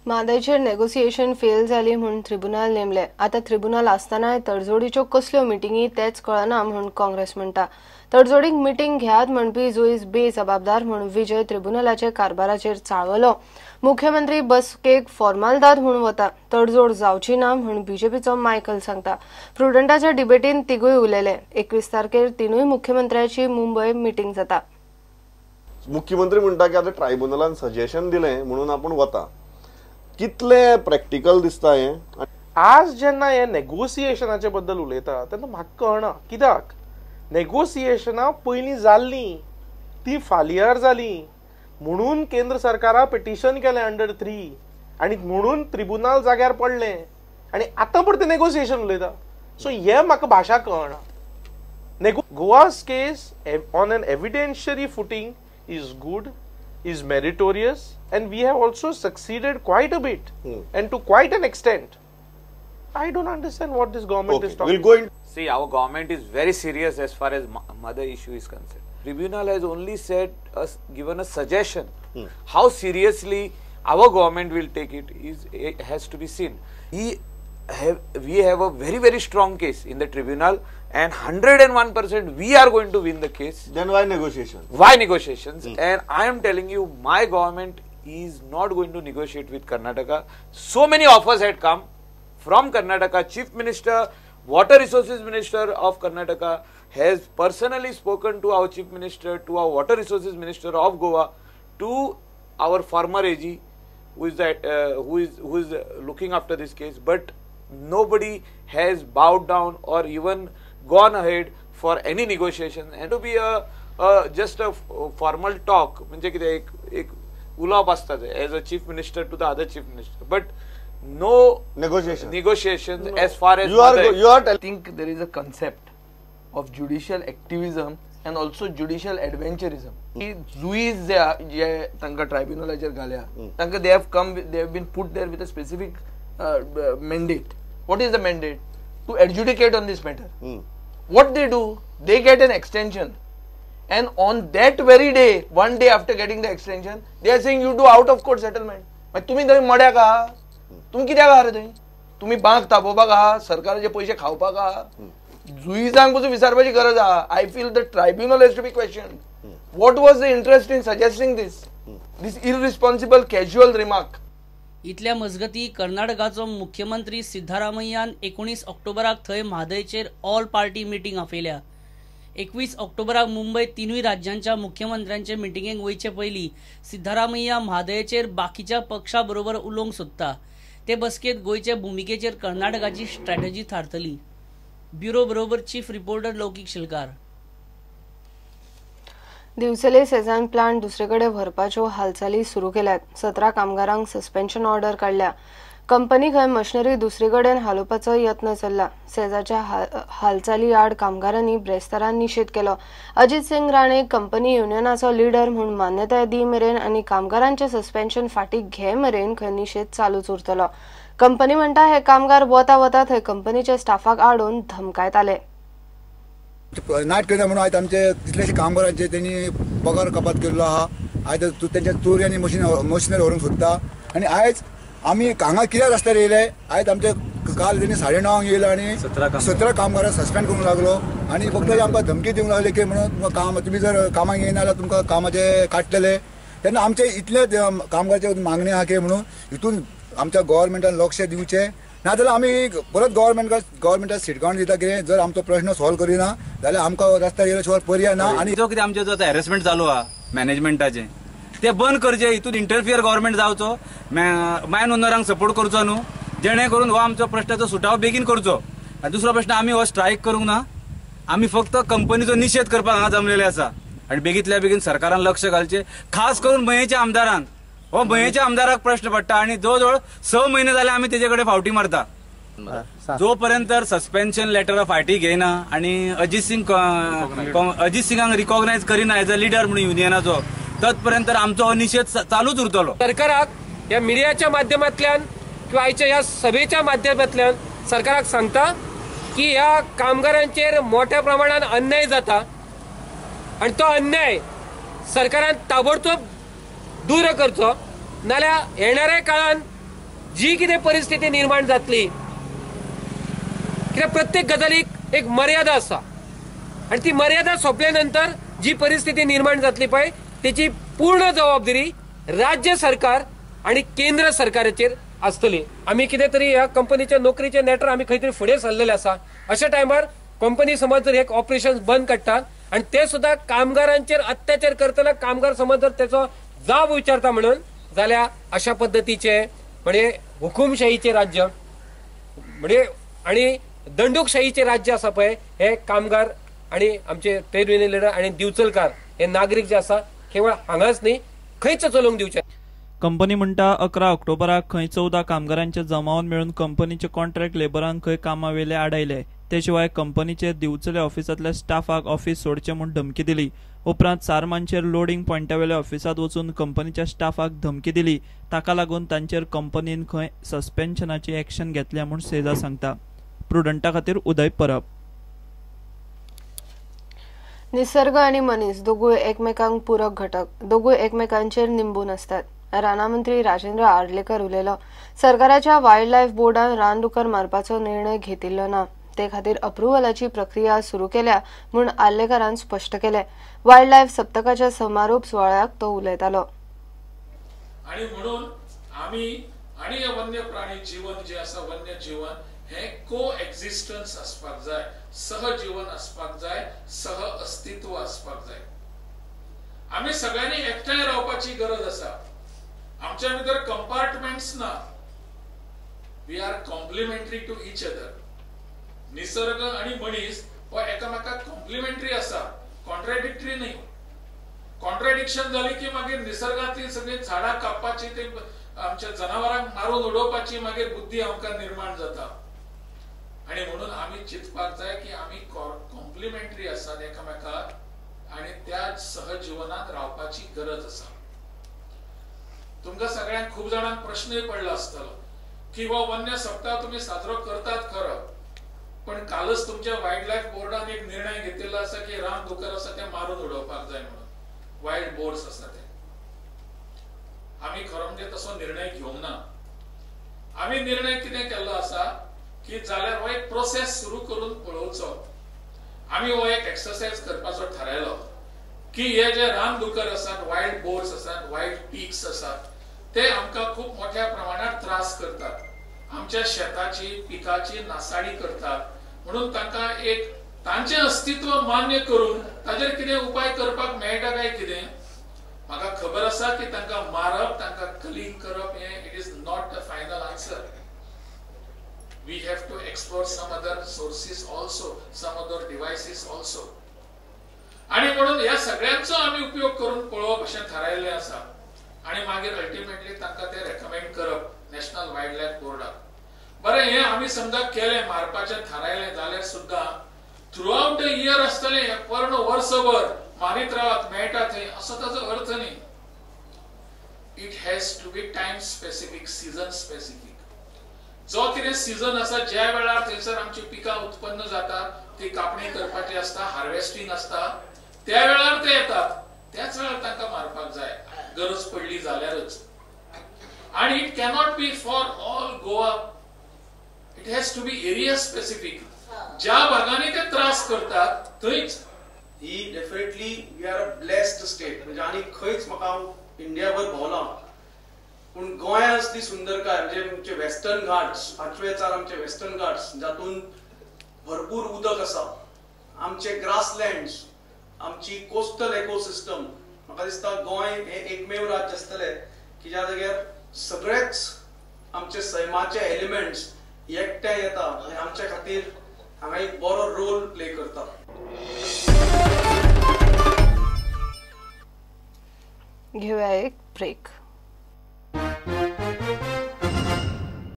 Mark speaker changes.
Speaker 1: म्हादयचेर negotiation fail जाली म्हणून tribunal नेमले। आता ट्रिब्युनल आसतनाय तडजोडीच्यो कसल्यो मिटिंगी तेच कळना म्हणून काँग्रेस म्हणटा। तडजोडीक मिटिंग घेयात म्हणपी जुईस बेजबाबदार म्हणून विजय ट्रिब्युनलाचे कारभाराचेर चाळवलो। मुख्यमंत्री बसकेक फॉर्मालदाद म्हणून वता। तडजोड जावची ना म्हणून बीजेपीचो मायकल सांगता। प्रुडंटाच्या डिबेटीन तिगूय उलयले। 21 तारखेर तिनूय मुख्यमंत्र्याची मुंबय मिटिंग जाता।
Speaker 2: मुख्यमंत्री म्हणटा की आता ट्रायब्युनलान सजेशन दिले म्हणून आपण वता। कितले प्रॅक्टिकल दिसता हे?
Speaker 3: आज जेन्ना हे नेगोसिएशनाचे बद्दल उलयता तेन्ना म्हाका कळना कित्याक नेगोसिएशनां पयलीं जाल्लीं ती फालियर जाली म्हणून केंद्र सरकारा पिटिशन केलें अंडर 3 आनी म्हणून ट्रिब्युनल जाग्यार पडलें आनी आतां परते नेगोसिएशन उलयता। सो हे म्हाका भाशा कळना। गोवा's case on an evidentiary footing is good, is meritorious, and we have also succeeded quite a bit and to quite an extent. I don't understand what this government is talking
Speaker 2: about.
Speaker 4: See, our government is very serious as far as mother issue is concerned. Tribunal has only given a suggestion. How seriously our government will take it has to be seen. We have a very strong case in the tribunal, and 101% we are going to win the case.
Speaker 2: Then why negotiations?
Speaker 4: Why negotiations? And I am telling you, my government is not going to negotiate with Karnataka. So many offers had come from Karnataka. Chief Minister, Water Resources Minister of Karnataka has personally spoken to our Chief Minister, to our Water Resources Minister of Goa, to our former AG, who is looking after this case. But nobody has bowed down or even gone ahead for any negotiation. And to be just a formal talk, म्हणजे कितें एक उलोवप आसता as a chief minister to the other chief minister, but no negotiations no. As far as
Speaker 5: you are I think there is a concept of judicial activism and also judicial adventurism. Juiz जे तांकां ट्रायब्युनलाचेर घाल्या तांकां they have been put there with a specific mandate. What is the mandate? To adjudicate on this matter. What they do, they get an extension, and on that very day, one day after getting the extension, they are saying you do out of court settlement. तुम्ही थंय मड्याक आहा, तुम्ही कित्याक आहा रे थंय? तुम्ही बांक तापोवपाक आहा, सरकाराचे पैसे खावपाक आहा? जुईजांक पसून विचारपाची गरज आहा. I feel the tribunal has to be questioned. What was the interest in suggesting this irresponsible casual remark?
Speaker 6: इतल्या मजगती कर्नाटकाचो मुख्यमंत्री सिद्धरामय्यान 19 ऑक्टोबराक थंय म्हादयचेर ऑल पार्टी मिटींग आपयल्या। 21 ऑक्टोबराक मुंबय तिनूय राज्यांच्या मुख्यमंत्र्यांचे मिटिंगेक वयचे पयलीं सिद्धरामय्या म्हादयचेर बाकीच्या पक्षा बरोबर उलोवंक सोदता। ते बसकेत गोयचे भुमिकेचेर कर्नाटकाची स्ट्रॅटेजी थारतली। ब्युरो बरोबर चीफ रिपोर्टर लौकिक शिलकार।
Speaker 1: दिवचले सेझान प्लांट दुसरेकडे भरपाच्यो हालचाली सुरू केल्यात। 17 कामगारांक सस्पेन्शन ऑर्डर काढल्या। कंपनी खंय मशिनरी दुसरीकडेन हालोवपाचो यत्न चल्ला। सेझाच्या हालचाली आड कामगारांनी ब्रेस्तारान निषेध केलो। अजित सिंग राणे कंपनी युनियनाचो लीडर म्हणून मान्यताय दी मेरेन आनी कामगारांचे सस्पेन्शन फाटीक घे मेरेन खंय निषेध चालूच उरतलो। कंपनी म्हणटा हे कामगार वता थंय कंपनीच्या स्टाफाक आडून धमकायताले।
Speaker 7: नाट करता म्हणून आयज आमचे कितलेशे कामगारांचे त्यांनी पगार कपात केल्लो आहा। आयज त्यांच्या चोरी आनी मशिनरी व्हरूंक सोदता आनी आयज आमी हांगा कित्याक रस्त्यार येयले? आयज आमचे काल त्यांनी 9:30 येयलो आनी 17 कामगारांक सस्पेंड करूंक लागलो आनी फक्त आमकां धमकी दिवंक लागले की म्हणून काम तुम्ही जर कामाक येयना जाल्यार तुमकां कामाचे काडटले। तेन्ना आमचे इतले कामगारांचे मागणी आहा की म्हणून हितून आमच्या गव्हर्नमेंटान लक्ष दिवचें, नाजाल्यार आमी परत गव्हर्नमेंटाक सिटकावन दिता की जर आमचो प्रश्न सॉल्व करिना जाल्यार आमकां रस्त्यार येयल्या शिवाय पर्याय ना।
Speaker 8: आनी जो कितें आमचे जो हॅरेसमेंट चालू आहा मॅनेजमेंटाचे ते बंद करचे, हितून इंटरफियर गव्हर्नमेंट जावचो, मायन ओनरांक सपोर्ट करचो न्हू, जेणे करून हो आमचो प्रश्नाचो सुटाव बेगीन करचो। आनी दुसरो प्रश्न आमी हो स्ट्रायक करूंक ना, आमी फक्त कंपनीचो निशेध करपाक हांगा जमलेले आसा आनी बेगींतल्या बेगीन सरकारान लक्ष घालचें। खास करून मयेच्या आमदारांक हो मयेच्या आमदाराक प्रश्न पडटा आनी जवळ 6 म्हयने जाले आमी तेजे कडेन फावटी मारता। जोपर्यंत सस्पेन्शन लेटर ऑफ आयटी घेयना आनी अजित सिंगाक रिकॉग्नायज करिना एज अ लिडर म्हणून युनियनाचो, तत्पर्यंत आमचो निषेध चालूच उरतलो।
Speaker 9: सरकाराक या मिडियाच्या माध्यमांतल्यान किंवा आयच्या ह्या सभेच्या माध्यमांतल्यान सरकाराक सांगता की ह्या कामगारांचेर मोठ्या प्रमाणात अन्याय जाता आणि तो अन्याय सरकारान ताबडतोब दूर करचो, नाल्यार येणाऱ्या काळात जी कितें परिस्थिती निर्माण जातली, कित्याक प्रत्येक गजालीक एक मर्यादा आसा आणि ती मर्यादा सोंपले नंतर जी परिस्थिती निर्माण जातली पळय तेची पूर्ण जबाबदारी राज्य सरकार आणि केंद्र सरकाराचेर आसतली. आमी कितें तरी ह्या कंपनीच्या नोकरीचे मॅटर आमी खंय तरी फुडें सरलेले आसा. अशा टायमार कंपनी समज जर एक ऑपरेशन बंद काडटात आणि ते सुद्धा कामगारांचेर अत्याचार करतना कामगार समज जर त्याचो जाब विचारता म्हणून जाल्यार अशा पद्धतीचे म्हणजे हुकुमशाहीचे राज्य म्हणजे आणि दंडूकशाहीचे राज्य आसा पळय हे कामगार आणि आमचे ट्रेड युनियन लिडर आणि दिवचलकार हे नागरिक जे आसा केवळ हांगाच न्ही खंयच चलोवंक दिवचे.
Speaker 10: कंपनी म्हणटा 11 ऑक्टोबराक खंय 14 कामगारांचे जमावन मेळून कंपनीचे कॉन्ट्रॅक्ट लेबरांक खंय कामावेले आडायले. ते शिवाय कंपनीचे दिवचले ऑफिसांतल्या स्टाफाक ऑफिस सोडचे म्हूण धमकी दिली. उपरांत सारमांचेर लोडिंग पॉयंटावेल्या ऑफिसांत वचून कंपनीच्या स्टाफाक धमकी दिली. ताका लागून तांचेर कंपनीन खंय सस्पेन्शनाची एक्शन घेतल्या म्हूण सेजा सांगता. प्रुडंटा खातीर उदय परब.
Speaker 1: निसर्ग आणि मनीस दोगूय एकमेकांक पूरक घटक, दोगूय एकमेकांचेर निंबून असतात. रानामंत्री राजेंद्र आर्लेकर उलयलो. सरकाराच्या वायल्ड लायफ बोर्डान रानडुकर मारपाचो निर्णय घेतिल्लो ना, ते खातीर अप्रुव्हलाची प्रक्रिया सुरू केल्या म्हूण आर्लेकरान स्पश्ट केले. वायल्ड लायफ सप्तकाच्या समारोप सुवाळ्याक तो उलयतालो.
Speaker 11: आणि म्हणून आम्ही आणि हे वन्य प्राणी जीवन जे आसा वन्य जीवन हे को एक्झिस्टन्स असपाक जाय, सहजीवन असपाक जाय, सह अस्तित्व असपाक जाय. आम्ही सगळ्यांनी एकठांय रावपाची गरज आसा. आमच्या भितर कंपार्टमेंट्स ना. We are complementary to each other. निसर्ग आणि मनीस हो एकामेकाक कॉम्प्लिमेंटरी आसा, कॉन्ट्रॅडिक्टरी नाही. कॉन्ट्रॅडिक्शन जाली की मागीर निसर्गातली सगळी झाडां कापपाची, ते आमच्या जनावरांक मारून उडोवपाची मागीर बुद्धी आमकां निर्माण जाता. आणि म्हणून आम्ही चिंतपाक जाय की आम्ही कॉम्प्लिमेंटरी आसात एकामेकाक आणि त्या सहजीवनात रावपाची गरज आसा. तुमकां सगळ्यांक खूप जाणांक प्रश्नय पडला आसतलो की हो वन्य सप्ताह तुम्ही साजरो करतात खरो, पण कालच तुमच्या वायल्ड लायफ बोर्डान एक निर्णय घेतिल्लो आसा की रानडुकर आसा ते मारून उडोवपाक जाय म्हणून. वायल्ड बोर्ड्स आसा ते आम्ही खरो म्हणजे तसो निर्णय घेवंक ना. आम्ही निर्णय कितें केल्लो आसा की जाल्यार हो एक प्रोसेस सुरू करून पळोवचो. आम्ही हो एक एक्सरसाइज करपाचो थारायलो की हे जे रानडुकर आसात, वायल्ड बोर्ड्स आसात, वायल्ड पिग्स आसात, ते आमकां खूप मोठ्या प्रमाणात त्रास करतात. आमच्या शेताची पिकाची नासाडी करतात. म्हणून तांकां एक तांचे अस्तित्व मान्य करून ताजेर कितें उपाय करपाक मेळटा काय कितें म्हाका खबर आसा की तांकां मारप, तांकां कलींग करप हे it is not the final answer. We have to explore some other sources also, some other devices also. आणि म्हणून या सगळ्यांचो आम्ही उपयोग करून पळोवप अशें थारायल्लें आसा आणि मागीर अल्टिमेटली तांकां ते रेकमेंड करप नॅशनल वायल्ड लायफ बोर्डाक. बरें, हे आम्ही समजा केलें, मारपाचें थारायलें जाल्यार सुद्दां थ्रू आउट द इयर आसतलें, पूर्ण वर्सभर मारीत रावत मेळटा थंय असो ताचो अर्थ न्ही. It has to be time specific, season specific. जो कितें सीझन आसा, ज्या वेळार थंयसर आमची पिकां उत्पन्न जातात, ती कापणी करपाची आसता, हार्वेस्टिंग आसता, त्या वेळार ते येतात, त्याच वेळार तांकां मारपाक जाय गरज पडली जाल्यारच. आणि it cannot be for all Goa. It has to be area specific. ज्या भागांनी ते त्रास करतात थंयच.
Speaker 12: ही definitely we are a blessed state. म्हणजे आनी खंयच म्हाका इंडियाभर भोंवला पूण गोंय असली सुंदरकाय म्हणजे आमचे वेस्टर्न घाट्स, 5वेचार आमचे वेस्टर्न घाट्स जातून भरपूर उदक आसा, आमचे ग्रासलँड्स, आमची कोस्टल इकोसिस्टम. म्हाका दिसता गोंय हे एकमेव राज्य आसतलें की ज्या जाग्यार सगळेच आमचे सैमाचे एलिमेंट्स एकठांय येता आनी आमच्या खातीर हांगा एक बरो रोल प्ले करता.
Speaker 1: घेऊया एक ब्रेक.